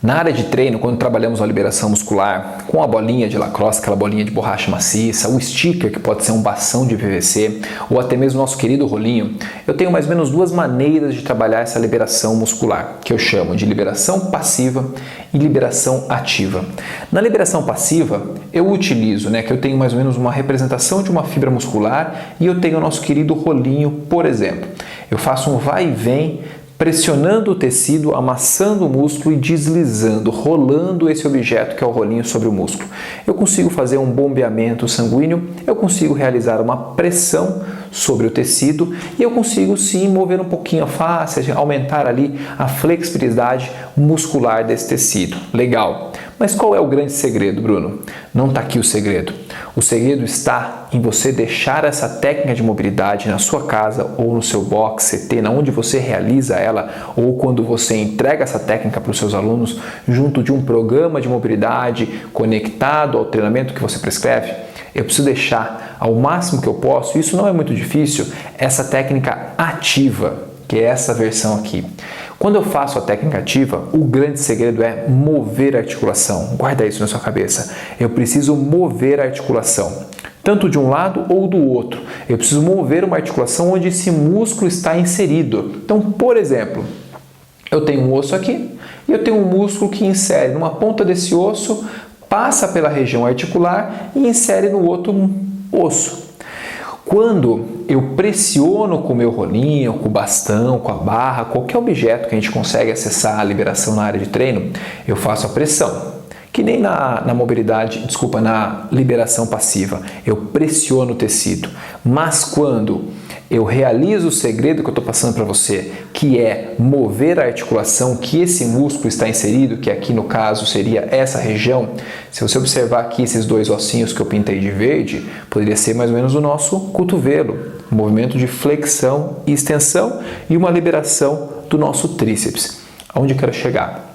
Na área de treino, quando trabalhamos a liberação muscular com a bolinha de lacrosse, aquela bolinha de borracha maciça, o sticker, que pode ser um bastão de PVC, ou até mesmo o nosso querido rolinho, eu tenho mais ou menos duas maneiras de trabalhar essa liberação muscular, que eu chamo de liberação passiva e liberação ativa. Na liberação passiva, eu utilizo, que eu tenho mais ou menos uma representação de uma fibra muscular e eu tenho o nosso querido rolinho, por exemplo. Eu faço um vai e vem, pressionando o tecido, amassando o músculo e deslizando, rolando esse objeto que é o rolinho sobre o músculo. Eu consigo fazer um bombeamento sanguíneo, eu consigo realizar uma pressão sobre o tecido e eu consigo sim mover um pouquinho a face, aumentar ali a flexibilidade muscular desse tecido. Legal! Mas qual é o grande segredo, Bruno? Não está aqui o segredo. O segredo está em você deixar essa técnica de mobilidade na sua casa ou no seu box CT, onde você realiza ela, ou quando você entrega essa técnica para os seus alunos, junto de um programa de mobilidade conectado ao treinamento que você prescreve. Eu preciso deixar ao máximo que eu posso, isso não é muito difícil, essa técnica ativa, que é essa versão aqui. Quando eu faço a técnica ativa, o grande segredo é mover a articulação. Guarda isso na sua cabeça. Eu preciso mover a articulação, tanto de um lado ou do outro. Eu preciso mover uma articulação onde esse músculo está inserido. Então, por exemplo, eu tenho um osso aqui e eu tenho um músculo que insere numa ponta desse osso, passa pela região articular e insere no outro osso. Quando eu pressiono com o meu rolinho, com o bastão, com a barra, qualquer objeto que a gente consegue acessar a liberação na área de treino, eu faço a pressão. Que nem na liberação passiva, eu pressiono o tecido. Mas quando eu realizo o segredo que eu estou passando para você, que é mover a articulação que esse músculo está inserido, que aqui no caso seria essa região. Se você observar aqui esses dois ossinhos que eu pintei de verde, poderia ser mais ou menos o nosso cotovelo. Um movimento de flexão e extensão e uma liberação do nosso tríceps. Aonde eu quero chegar?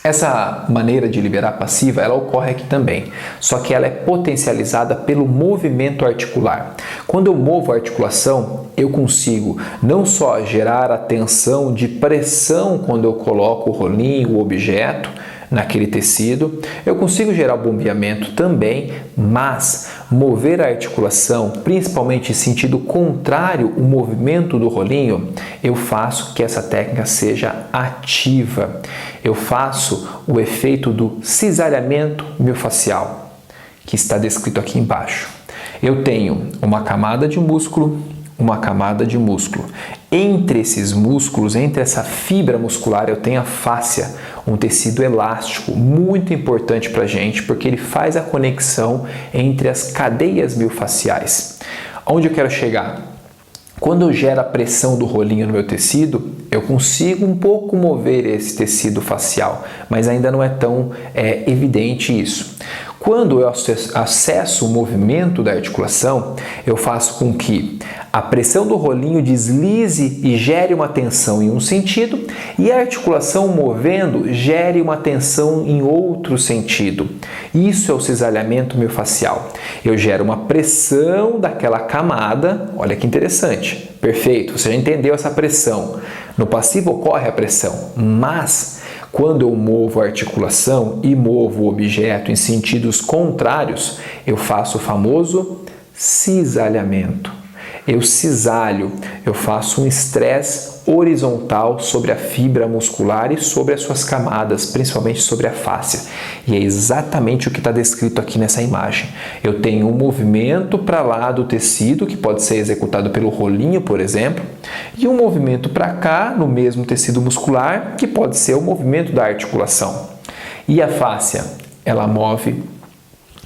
Essa maneira de liberar passiva, ela ocorre aqui também, só que ela é potencializada pelo movimento articular. Quando eu movo a articulação, eu consigo não só gerar a tensão de pressão quando eu coloco o rolinho, o objeto, naquele tecido, eu consigo gerar o bombeamento também, mas mover a articulação, principalmente em sentido contrário ao movimento do rolinho, eu faço que essa técnica seja ativa. Eu faço o efeito do cisalhamento miofascial, que está descrito aqui embaixo. Eu tenho uma camada de músculo, uma camada de músculo. Entre esses músculos, entre essa fibra muscular, eu tenho a fáscia, um tecido elástico muito importante para a gente, porque ele faz a conexão entre as cadeias miofasciais. Onde eu quero chegar? Quando eu gero a pressão do rolinho no meu tecido, eu consigo um pouco mover esse tecido facial, mas ainda não é tão evidente isso. Quando eu acesso o movimento da articulação, eu faço com que a pressão do rolinho deslize e gere uma tensão em um sentido e a articulação movendo gere uma tensão em outro sentido. Isso é o cisalhamento miofascial. Eu gero uma pressão daquela camada, olha que interessante, perfeito, você já entendeu essa pressão. No passivo ocorre a pressão, mas quando eu movo a articulação e movo o objeto em sentidos contrários, eu faço o famoso cisalhamento. Eu cisalho, eu faço um estresse horizontal sobre a fibra muscular e sobre as suas camadas, principalmente sobre a fáscia. E é exatamente o que está descrito aqui nessa imagem. Eu tenho um movimento para lá do tecido, que pode ser executado pelo rolinho, por exemplo, e um movimento para cá, no mesmo tecido muscular, que pode ser o movimento da articulação. E a fáscia, ela move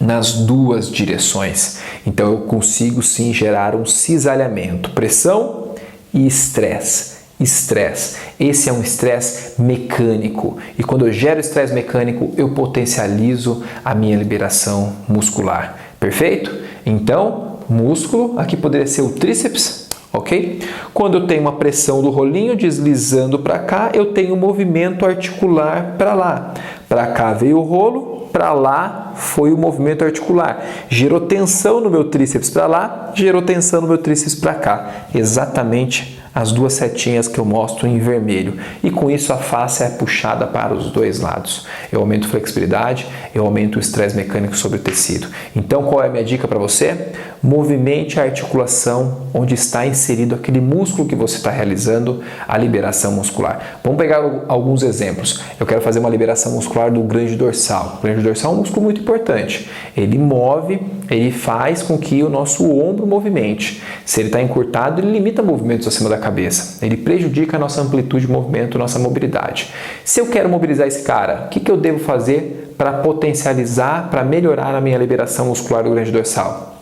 nas duas direções. Então eu consigo sim gerar um cisalhamento, pressão e estresse. Estresse. Esse é um estresse mecânico. E quando eu gero estresse mecânico, eu potencializo a minha liberação muscular. Perfeito? Então, músculo, aqui poderia ser o tríceps, ok? Quando eu tenho uma pressão do rolinho deslizando para cá, eu tenho um movimento articular para lá. Para cá veio o rolo, para lá foi o movimento articular. Gerou tensão no meu tríceps para lá, gerou tensão no meu tríceps para cá. Exatamente as duas setinhas que eu mostro em vermelho. E com isso a face é puxada para os dois lados. Eu aumento a flexibilidade, eu aumento o estresse mecânico sobre o tecido. Então qual é a minha dica para você? Movimente a articulação onde está inserido aquele músculo que você está realizando a liberação muscular. Vamos pegar alguns exemplos. Eu quero fazer uma liberação muscular do glande dorsal. O glande dorsal é um músculo muito importante. Ele move, ele faz com que o nosso ombro movimente. Se ele está encurtado, ele limita movimentos acima da cabeça. Ele prejudica a nossa amplitude de movimento, nossa mobilidade. Se eu quero mobilizar esse cara, o que eu devo fazer para potencializar, para melhorar a minha liberação muscular do glande dorsal?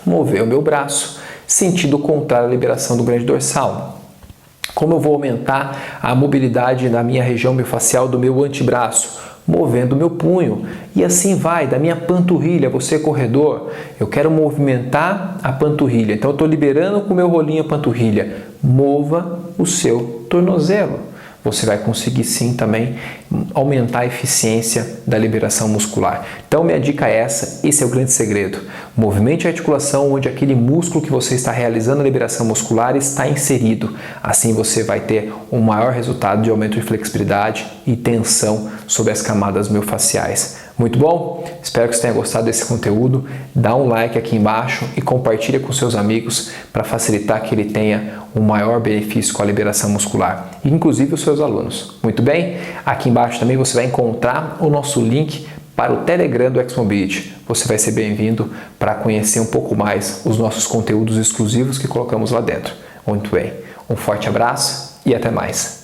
Mover o meu braço, sentido contrário à liberação do glande dorsal. Como eu vou aumentar a mobilidade na minha região miofascial do meu antebraço? Movendo o meu punho. E assim vai, da minha panturrilha, você corredor, eu quero movimentar a panturrilha. Então eu estou liberando com o meu rolinho a panturrilha. Mova o seu tornozelo. Você vai conseguir sim também aumentar a eficiência da liberação muscular. Então minha dica é essa, esse é o grande segredo. Movimente a articulação onde aquele músculo que você está realizando a liberação muscular está inserido. Assim você vai ter um maior resultado de aumento de flexibilidade e tensão sobre as camadas miofasciais. Muito bom? Espero que você tenha gostado desse conteúdo. Dá um like aqui embaixo e compartilha com seus amigos para facilitar que ele tenha um maior benefício com a liberação muscular, inclusive os seus alunos. Muito bem? Aqui embaixo também você vai encontrar o nosso link para o Telegram do X-Mobility. Você vai ser bem-vindo para conhecer um pouco mais os nossos conteúdos exclusivos que colocamos lá dentro. Muito bem. Um forte abraço e até mais.